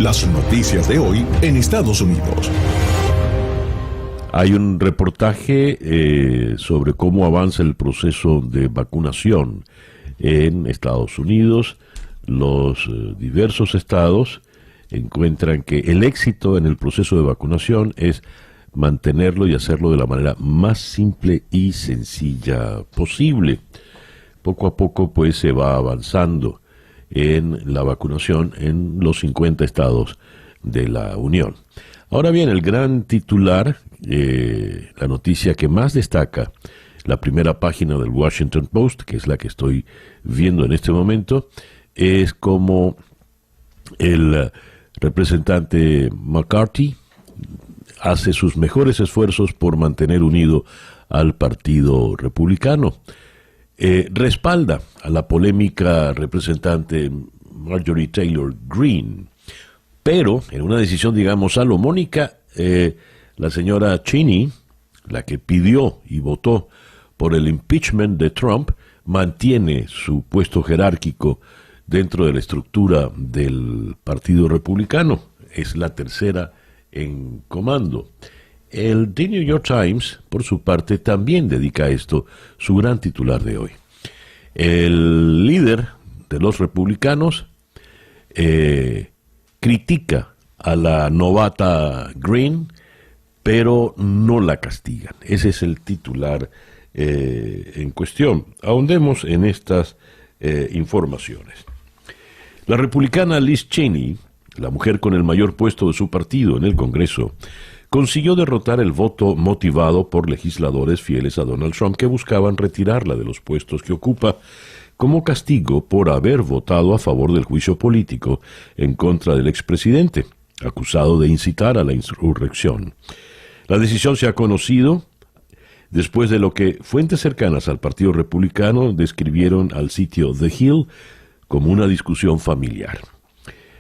Las noticias de hoy en Estados Unidos. Hay un reportaje sobre cómo avanza el proceso de vacunación en Estados Unidos. Los diversos estados encuentran que el éxito en el proceso de vacunación es mantenerlo y hacerlo de la manera más simple y sencilla posible. Poco a poco, pues, se va avanzando en la vacunación en los 50 estados de la Unión. Ahora bien, el gran titular, la noticia que más destaca la primera página del Washington Post, que es la que estoy viendo en este momento, es como el representante McCarthy hace sus mejores esfuerzos por mantener unido al Partido Republicano. Respalda a la polémica representante Marjorie Taylor Greene, pero en una decisión, digamos, salomónica, la señora Cheney, la que pidió y votó por el impeachment de Trump, mantiene su puesto jerárquico dentro de la estructura del Partido Republicano. Es la tercera en comando. El The New York Times, por su parte, también dedica a esto su gran titular de hoy. El líder de los republicanos critica a la novata Greene, pero no la castigan. Ese es el titular en cuestión. Ahondemos en estas informaciones. La republicana Liz Cheney, la mujer con el mayor puesto de su partido en el Congreso, consiguió derrotar el voto motivado por legisladores fieles a Donald Trump que buscaban retirarla de los puestos que ocupa como castigo por haber votado a favor del juicio político en contra del expresidente, acusado de incitar a la insurrección. La decisión se ha conocido después de lo que fuentes cercanas al Partido Republicano describieron al sitio The Hill como una discusión familiar.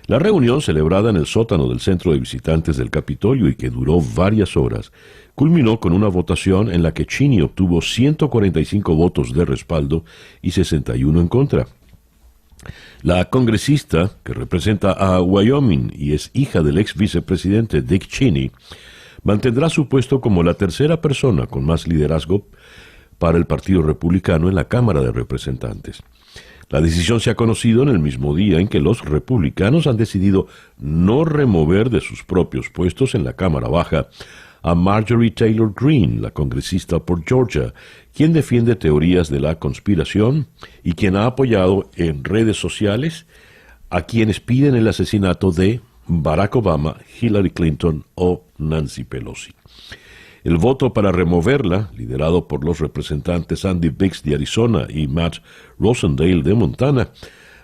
La reunión, celebrada en el sótano del centro de visitantes del Capitolio y que duró varias horas, culminó con una votación en la que Cheney obtuvo 145 votos de respaldo y 61 en contra. La congresista, que representa a Wyoming y es hija del ex vicepresidente Dick Cheney, mantendrá su puesto como la tercera persona con más liderazgo para el Partido Republicano en la Cámara de Representantes. La decisión se ha conocido en el mismo día en que los republicanos han decidido no remover de sus propios puestos en la Cámara Baja a Marjorie Taylor Greene, la congresista por Georgia, quien defiende teorías de la conspiración y quien ha apoyado en redes sociales a quienes piden el asesinato de Barack Obama, Hillary Clinton o Nancy Pelosi. El voto para removerla, liderado por los representantes Andy Biggs de Arizona y Matt Rosendale de Montana,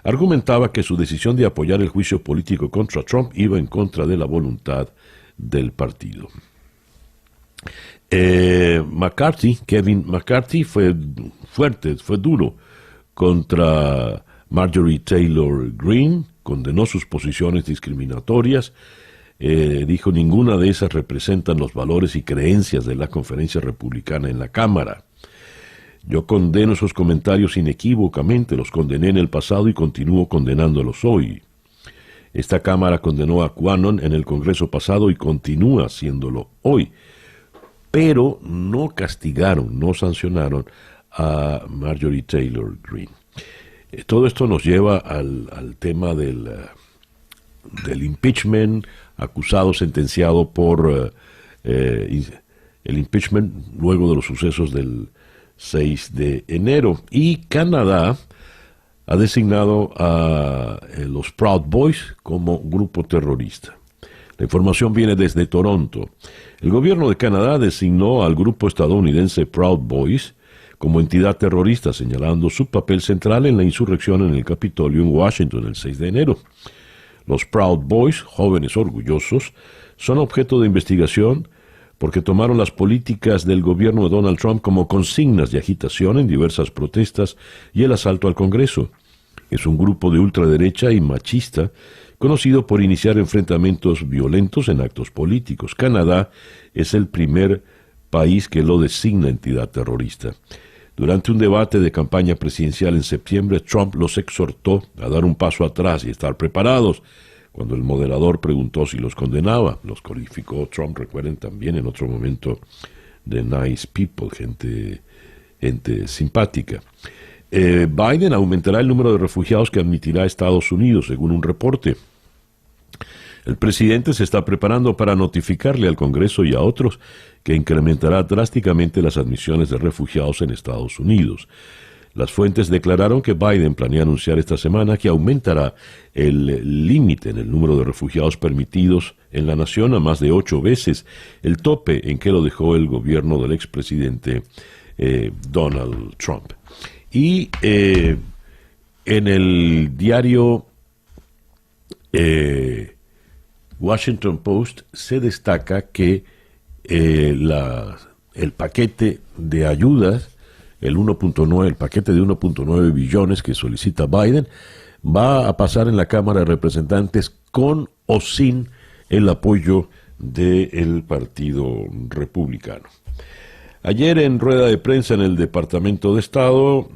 argumentaba que su decisión de apoyar el juicio político contra Trump iba en contra de la voluntad del partido. Kevin McCarthy fue fuerte, fue duro contra Marjorie Taylor Greene, condenó sus posiciones discriminatorias. Dijo, ninguna de esas representan los valores y creencias de la conferencia republicana en la Cámara. Yo condeno esos comentarios inequívocamente, los condené en el pasado y continúo condenándolos hoy. Esta Cámara condenó a QAnon en el Congreso pasado y continúa haciéndolo hoy, pero no castigaron, no sancionaron a Marjorie Taylor Greene. Todo esto nos lleva al tema del impeachment, acusado, sentenciado por el impeachment luego de los sucesos del 6 de enero. Y Canadá ha designado a los Proud Boys como grupo terrorista. La información viene desde Toronto. El gobierno de Canadá designó al grupo estadounidense Proud Boys como entidad terrorista, señalando su papel central en la insurrección en el Capitolio en Washington el 6 de enero. Los Proud Boys, jóvenes orgullosos, son objeto de investigación porque tomaron las políticas del gobierno de Donald Trump como consignas de agitación en diversas protestas y el asalto al Congreso. Es un grupo de ultraderecha y machista conocido por iniciar enfrentamientos violentos en actos políticos. Canadá es el primer país que lo designa entidad terrorista. Durante un debate de campaña presidencial en septiembre, Trump los exhortó a dar un paso atrás y estar preparados, cuando el moderador preguntó si los condenaba. Los calificó Trump, recuerden, también en otro momento, de nice people, gente simpática. Biden aumentará el número de refugiados que admitirá a Estados Unidos, según un reporte. El presidente se está preparando para notificarle al Congreso y a otros que incrementará drásticamente las admisiones de refugiados en Estados Unidos. Las fuentes declararon que Biden planea anunciar esta semana que aumentará el límite en el número de refugiados permitidos en la nación a más de 8 veces el tope en que lo dejó el gobierno del expresidente Donald Trump. Y en el diario Washington Post se destaca que el paquete de ayudas, el paquete de 1.9 billones que solicita Biden, va a pasar en la Cámara de Representantes con o sin el apoyo del Partido Republicano. Ayer en rueda de prensa en el Departamento de Estado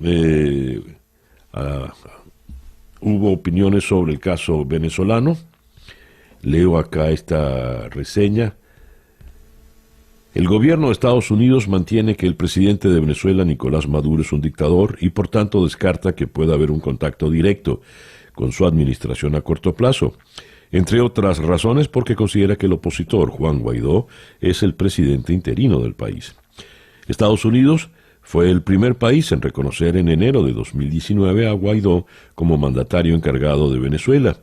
hubo opiniones sobre el caso venezolano. Leo acá esta reseña. El gobierno de Estados Unidos mantiene que el presidente de Venezuela, Nicolás Maduro, es un dictador y por tanto descarta que pueda haber un contacto directo con su administración a corto plazo, entre otras razones porque considera que el opositor, Juan Guaidó, es el presidente interino del país. Estados Unidos fue el primer país en reconocer en enero de 2019 a Guaidó como mandatario encargado de Venezuela,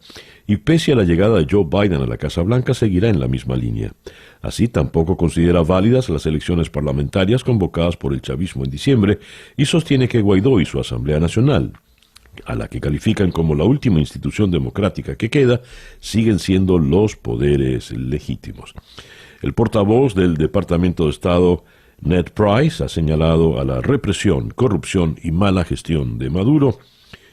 y pese a la llegada de Joe Biden a la Casa Blanca seguirá en la misma línea. Así tampoco considera válidas las elecciones parlamentarias convocadas por el chavismo en diciembre y sostiene que Guaidó y su Asamblea Nacional, a la que califican como la última institución democrática que queda, siguen siendo los poderes legítimos. El portavoz del Departamento de Estado, Ned Price, ha señalado a la represión, corrupción y mala gestión de Maduro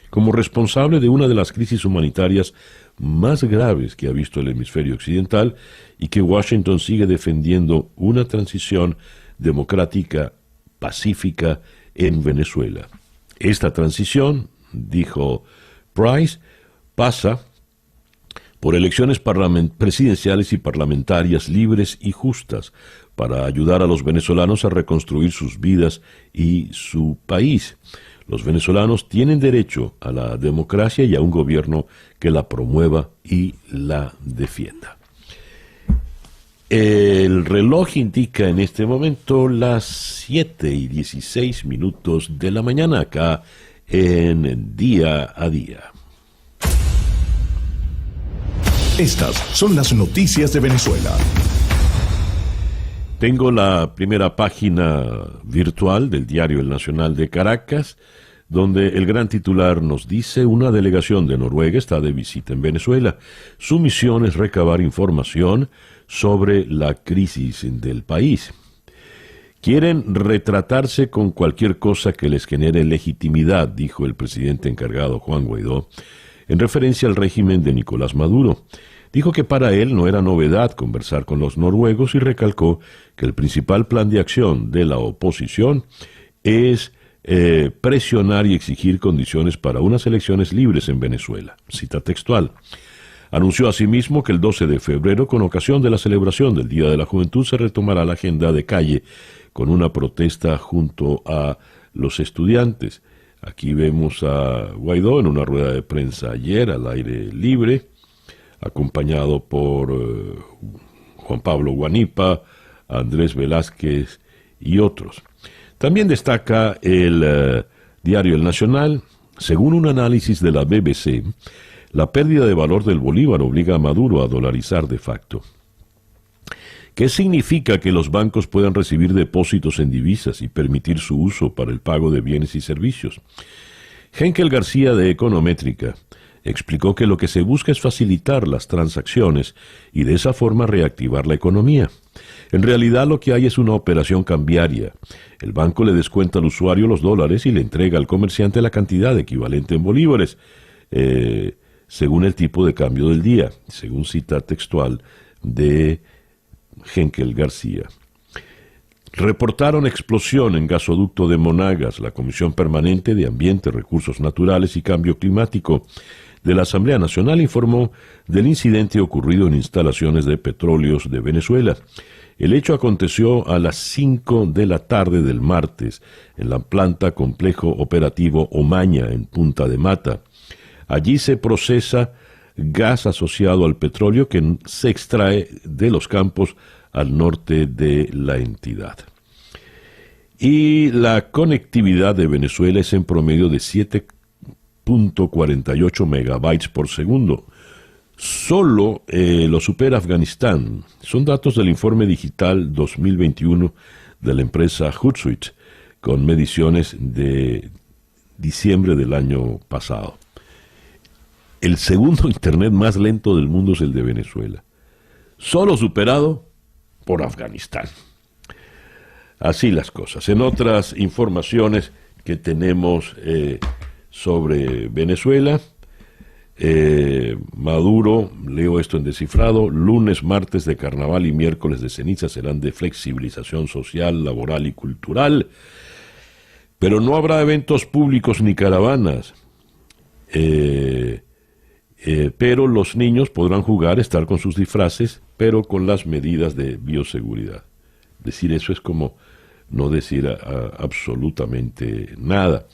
como responsable de una de las crisis humanitarias más graves que ha visto el hemisferio occidental y que Washington sigue defendiendo una transición democrática pacífica en Venezuela. Esta transición, dijo Price, pasa por elecciones presidenciales y parlamentarias libres y justas para ayudar a los venezolanos a reconstruir sus vidas y su país. Los venezolanos tienen derecho a la democracia y a un gobierno que la promueva y la defienda. El reloj indica en este momento las 7:16 de la mañana acá en Día a Día. Estas son las noticias de Venezuela. Tengo la primera página virtual del diario El Nacional de Caracas, donde el gran titular nos dice: una delegación de Noruega está de visita en Venezuela. Su misión es recabar información sobre la crisis del país. Quieren retratarse con cualquier cosa que les genere legitimidad, dijo el presidente encargado Juan Guaidó, en referencia al régimen de Nicolás Maduro. Dijo que para él no era novedad conversar con los noruegos y recalcó que el principal plan de acción de la oposición es presionar y exigir condiciones para unas elecciones libres en Venezuela. Cita textual. Anunció asimismo que el 12 de febrero, con ocasión de la celebración del Día de la Juventud, se retomará la agenda de calle con una protesta junto a los estudiantes. Aquí vemos a Guaidó en una rueda de prensa ayer al aire libre, acompañado por Juan Pablo Guanipa, Andrés Velázquez y otros. También destaca el diario El Nacional: según un análisis de la BBC, la pérdida de valor del bolívar obliga a Maduro a dolarizar de facto. ¿Qué significa que los bancos puedan recibir depósitos en divisas y permitir su uso para el pago de bienes y servicios? Henkel García, de Econométrica, explicó que lo que se busca es facilitar las transacciones y de esa forma reactivar la economía. En realidad lo que hay es una operación cambiaria. El banco le descuenta al usuario los dólares y le entrega al comerciante la cantidad equivalente en bolívares, según el tipo de cambio del día, según cita textual de Henkel García. Reportaron explosión en gasoducto de Monagas. La Comisión Permanente de Ambiente, Recursos Naturales y Cambio Climático de la Asamblea Nacional informó del incidente ocurrido en instalaciones de petróleos de Venezuela. El hecho aconteció a las 5 de la tarde del martes en la planta Complejo Operativo Omaña, en Punta de Mata. Allí se procesa gas asociado al petróleo que se extrae de los campos al norte de la entidad. Y la conectividad de Venezuela es en promedio de 7.48 megabytes por segundo. Solo lo supera Afganistán. Son datos del informe digital 2021 de la empresa Hootsuite, con mediciones de diciembre del año pasado. El segundo internet más lento del mundo es el de Venezuela, solo superado por Afganistán. Así las cosas. En otras informaciones que tenemos sobre Venezuela, Maduro, leo esto en descifrado: lunes, martes de carnaval y miércoles de ceniza serán de flexibilización social, laboral y cultural, pero no habrá eventos públicos ni caravanas. Pero los niños podrán jugar, estar con sus disfraces, pero con las medidas de bioseguridad. Decir eso es como no decir absolutamente nada.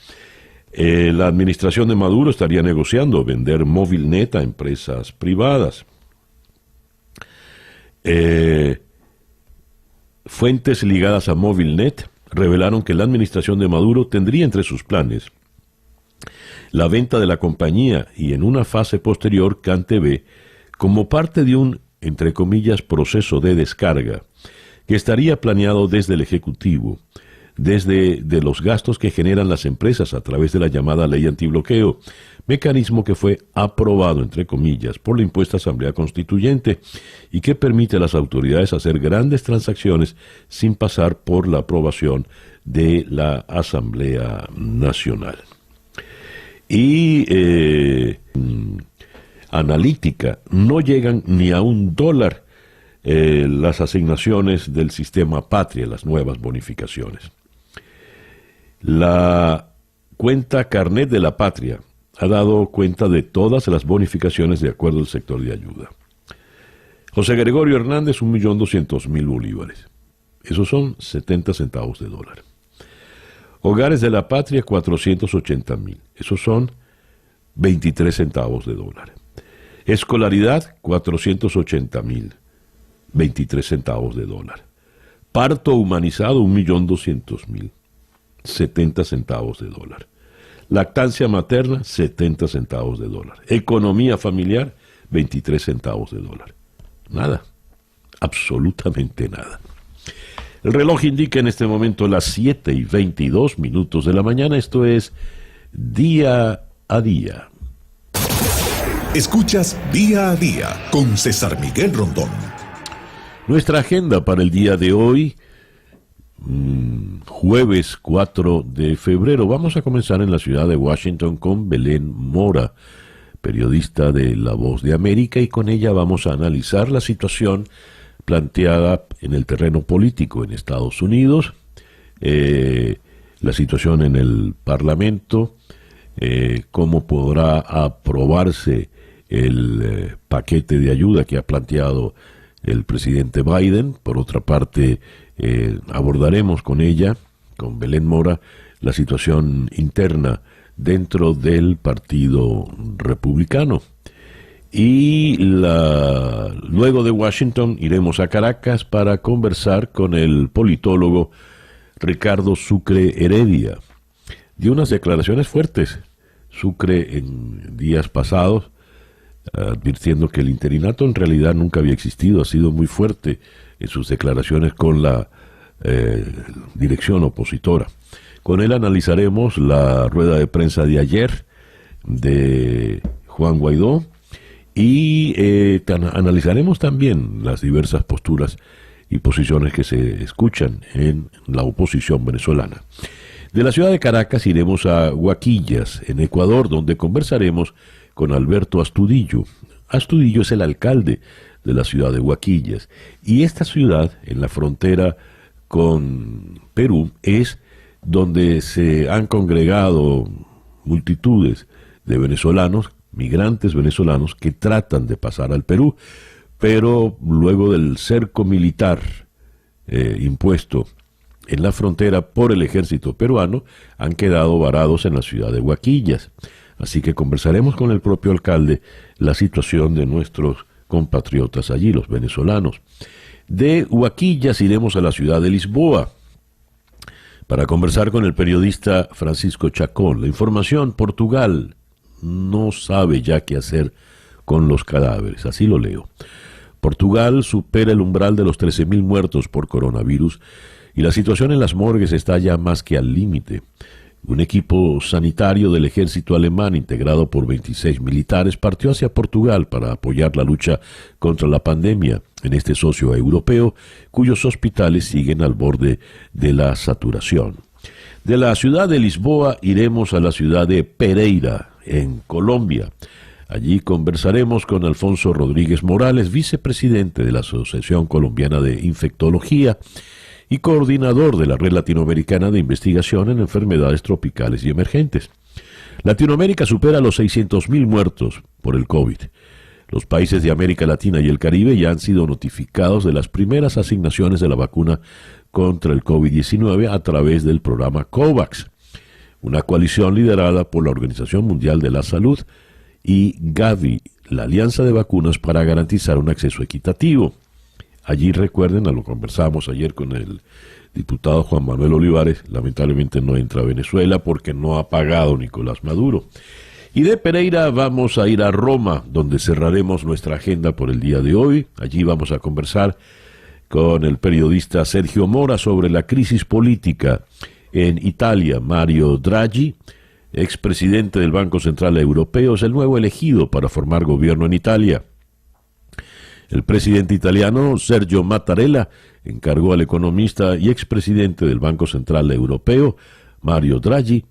La administración de Maduro estaría negociando vender Movilnet a empresas privadas. Fuentes ligadas a Movilnet revelaron que la administración de Maduro tendría entre sus planes la venta de la compañía y en una fase posterior CanTV como parte de un, entre comillas, proceso de descarga que estaría planeado desde el Ejecutivo, desde los gastos que generan las empresas a través de la llamada ley antibloqueo, mecanismo que fue aprobado, entre comillas, por la impuesta Asamblea Constituyente y que permite a las autoridades hacer grandes transacciones sin pasar por la aprobación de la Asamblea Nacional. Y analítica, no llegan ni a $1 las asignaciones del sistema Patria, las nuevas bonificaciones. La cuenta Carnet de la Patria ha dado cuenta de todas las bonificaciones de acuerdo al sector de ayuda. José Gregorio Hernández, 1.200.000 bolívares. Esos son 70 centavos de dólar. Hogares de la Patria, 480.000. Esos son 23 centavos de dólar. Escolaridad, 480.000. 23 centavos de dólar. Parto humanizado, 1.200.000. 70 centavos de dólar. Lactancia materna, 70 centavos de dólar. Economía familiar, 23 centavos de dólar. Nada. Absolutamente nada. El reloj indica en este momento las 7:22 de la mañana. Esto es Día a Día. Escuchas Día a Día con César Miguel Rondón. Nuestra agenda para el día de hoy, jueves 4 de febrero. Vamos a comenzar en la ciudad de Washington con Belén Mora, periodista de La Voz de América, y con ella vamos a analizar la situación planteada en el terreno político en Estados Unidos, la situación en el Parlamento, cómo podrá aprobarse el paquete de ayuda que ha planteado el presidente Biden. Por otra parte, abordaremos con ella, con Belén Mora, la situación interna dentro del Partido Republicano. Y luego de Washington iremos a Caracas para conversar con el politólogo Ricardo Sucre Heredia. Dio unas declaraciones fuertes, Sucre, en días pasados, advirtiendo que el interinato en realidad nunca había existido. Ha sido muy fuerte en sus declaraciones con la dirección opositora. Con él analizaremos la rueda de prensa de ayer de Juan Guaidó y analizaremos también las diversas posturas y posiciones que se escuchan en la oposición venezolana. De la ciudad de Caracas iremos a Huaquillas, en Ecuador, donde conversaremos con Alberto Astudillo. Astudillo es el alcalde de la ciudad de Huaquillas, y esta ciudad, en la frontera con Perú, es donde se han congregado multitudes de venezolanos migrantes venezolanos que tratan de pasar al Perú, pero luego del cerco militar impuesto en la frontera por el ejército peruano, han quedado varados en la ciudad de Huaquillas. Así que conversaremos con el propio alcalde la situación de nuestros compatriotas allí, los venezolanos. De Huaquillas iremos a la ciudad de Lisboa para conversar con el periodista Francisco Chacón. La información: Portugal no sabe ya qué hacer con los cadáveres, así lo leo. Portugal supera el umbral de los 13.000 muertos por coronavirus y la situación en las morgues está ya más que al límite. Un equipo sanitario del ejército alemán, integrado por 26 militares, partió hacia Portugal para apoyar la lucha contra la pandemia en este socio europeo, cuyos hospitales siguen al borde de la saturación. De la ciudad de Lisboa iremos a la ciudad de Pereira, en Colombia. Allí conversaremos con Alfonso Rodríguez Morales, vicepresidente de la Asociación Colombiana de Infectología y coordinador de la Red Latinoamericana de Investigación en Enfermedades Tropicales y Emergentes. Latinoamérica supera los 600.000 muertos por el COVID. Los países de América Latina y el Caribe ya han sido notificados de las primeras asignaciones de la vacuna contra el COVID-19 a través del programa COVAX, una coalición liderada por la Organización Mundial de la Salud y Gavi, la Alianza de Vacunas para garantizar un acceso equitativo. Allí, recuerden, lo conversamos ayer con el diputado Juan Manuel Olivares, lamentablemente no entra a Venezuela porque no ha pagado Nicolás Maduro. Y de Pereira vamos a ir a Roma, donde cerraremos nuestra agenda por el día de hoy. Allí vamos a conversar con el periodista Sergio Mora sobre la crisis política en Italia. Mario Draghi, expresidente del Banco Central Europeo, es el nuevo elegido para formar gobierno en Italia. El presidente italiano Sergio Mattarella encargó al economista y expresidente del Banco Central Europeo, Mario Draghi,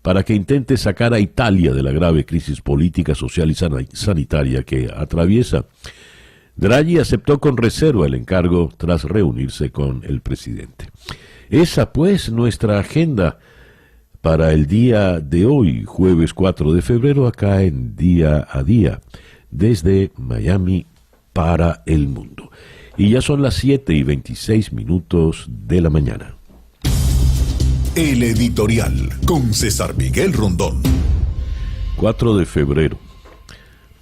para que intente sacar a Italia de la grave crisis política, social y sanitaria que atraviesa. Draghi aceptó con reserva el encargo tras reunirse con el presidente. Esa pues nuestra agenda para el día de hoy, jueves 4 de febrero, acá en Día a Día, desde Miami para el mundo. Y ya son las 7:26 de la mañana. El editorial con César Miguel Rondón. 4 de febrero.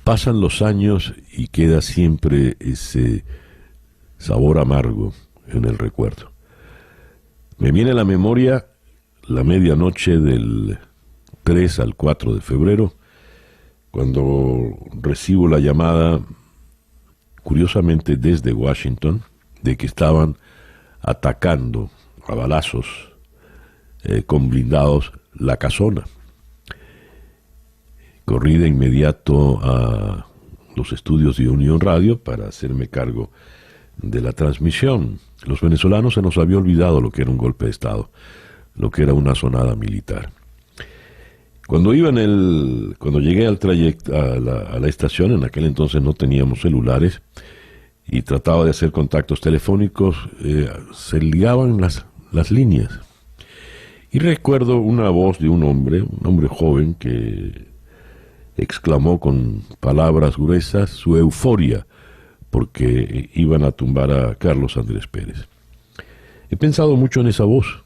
Pasan los años y queda siempre ese sabor amargo en el recuerdo. Me viene a la memoria la medianoche del 3 al 4 de febrero, cuando recibo la llamada, curiosamente desde Washington, de que estaban atacando a balazos con blindados la casona. Corrí de inmediato a los estudios de Unión Radio para hacerme cargo de la transmisión. Los venezolanos se nos había olvidado lo que era un golpe de Estado, lo que era una sonada militar. Cuando llegué al trayecto a la estación, en aquel entonces no teníamos celulares, y trataba de hacer contactos telefónicos, se ligaban las líneas. Y recuerdo una voz de un hombre joven, que exclamó con palabras gruesas su euforia porque iban a tumbar a Carlos Andrés Pérez. He pensado mucho en esa voz.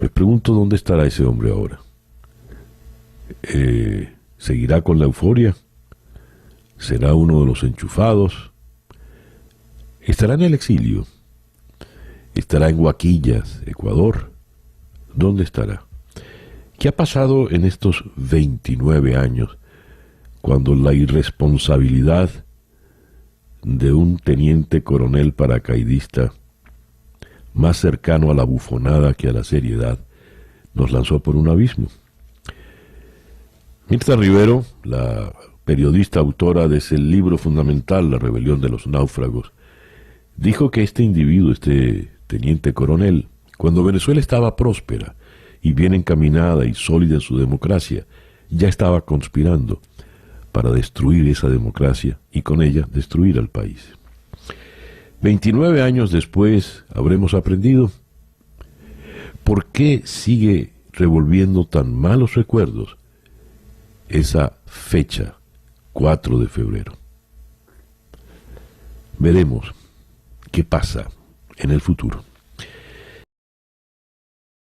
Me pregunto dónde estará ese hombre ahora. ¿Seguirá con la euforia? ¿Será uno de los enchufados? ¿Estará en el exilio? ¿Estará en Huaquillas, Ecuador? ¿Dónde estará? ¿Qué ha pasado en estos 29 años cuando la irresponsabilidad de un teniente coronel paracaidista, más cercano a la bufonada que a la seriedad, nos lanzó por un abismo? Mirta Rivero, la periodista autora de ese libro fundamental, La rebelión de los náufragos, dijo que este individuo, este teniente coronel, cuando Venezuela estaba próspera y bien encaminada y sólida en su democracia, ya estaba conspirando para destruir esa democracia y con ella destruir al país. 29 años después, ¿habremos aprendido? ¿Por qué sigue revolviendo tan malos recuerdos esa fecha, 4 de febrero. Veremos qué pasa en el futuro.